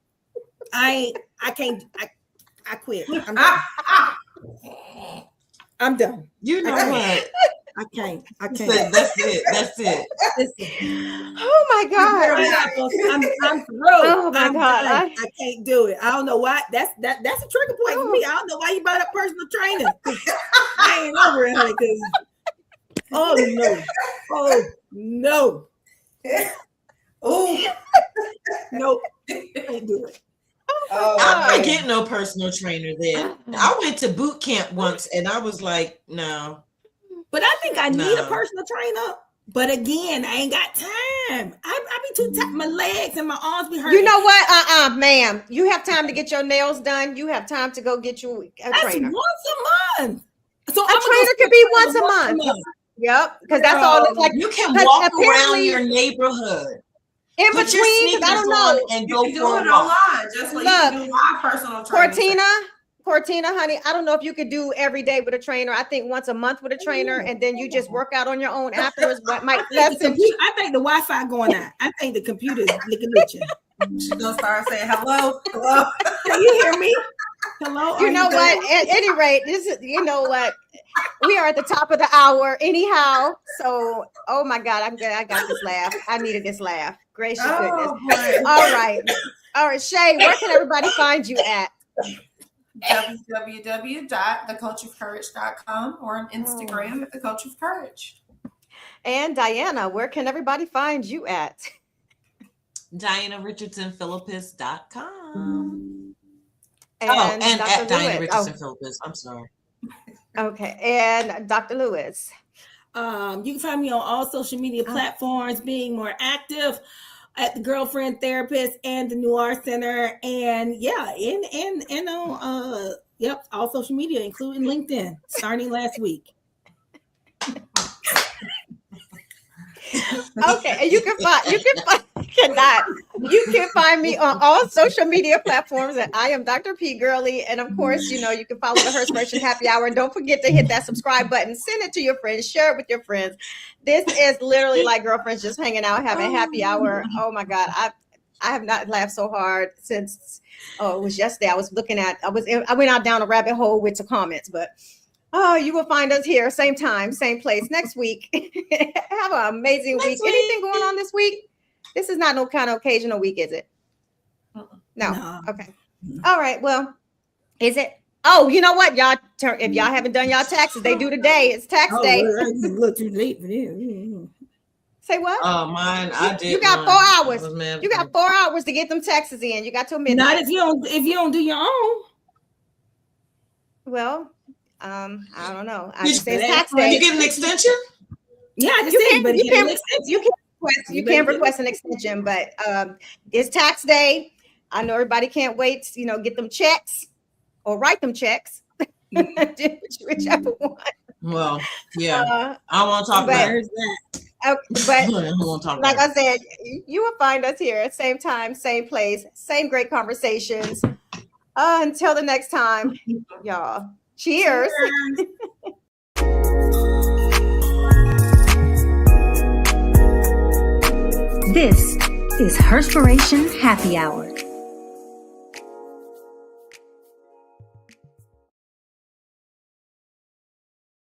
I can't. I quit. I'm done. You know what? I can't. That's it. oh my God, I'm through. Oh my God, I can't do it. I don't know why. That's a trigger point for me. I don't know why you brought up personal training. I ain't over it, honey. Oh no. Oh nope. Can't do it. I didn't get no personal trainer then. I went to boot camp once and I was like, no. But I think I need a personal trainer. But again, I ain't got time. I be too tight. My legs and my arms be hurting. You know what? Ma'am. You have time to get your nails done. You have time to go get you a trainer. Once a month. So a trainer could be once a month. Yep, because that's all it's like. You can walk around your neighborhood. In between, I don't know. And go you can do it online. Just like you can do my personal trainer. Cortina, honey, I don't know if you could do every day with a trainer. I think once a month with a trainer, and then you just work out on your own afterwards. What might I think the Wi-Fi going out. I think the computer is looking at you. She's gonna start saying hello. Can you hear me? Hello. You know what? At any rate, this is. You know what? We are at the top of the hour, anyhow. So, oh my God, I got this laugh. I needed this laugh. Gracious goodness. Boy. All right, Shay. Where can everybody find you at? www.thecoachofcourage.com or on Instagram at The Coach of Courage. And Diana, where can everybody find you at? DianaRichardsonPhilippus.com. And and Dr. at Diana Lewis. Richardson Philippus. I'm sorry. Okay. And Dr. Lewis. You can find me on all social media platforms, being more active at the Girlfriend Therapist and the Noir Center. And yeah, and on all social media, including LinkedIn, starting last week. Okay, and you can find me on all social media platforms, and I am Dr. P. Gurley. And of course, you can follow the Herspiration Happy Hour. And don't forget to hit that subscribe button, send it to your friends, share it with your friends. This is literally like girlfriends just hanging out, having happy hour. Oh my God, I have not laughed so hard since it was yesterday. I went out down a rabbit hole with the comments, but. Oh, you will find us here, same time, same place next week. Have an amazing week. Anything going on this week? This is not no kind of occasional week, is it? No. Okay. All right. Well, is it? Oh, you know what, y'all? If y'all haven't done y'all taxes, they do today. It's tax day. Look too late for this. Say what? Oh, mine. I did. You got 4 hours. You got 4 hours to get them taxes in. You got till midnight. Not if you don't do your own. Well. I don't know. I just say it's tax day. You get an extension? Yeah, I just you can request an extension, but it's tax day. I know everybody can't wait. Get them checks or write them checks, whichever one. Well, yeah, I want to talk about it. But like I said, you will find us here at same time, same place, same great conversations. Until the next time, y'all. Cheers. This is Herspiration Happy Hour.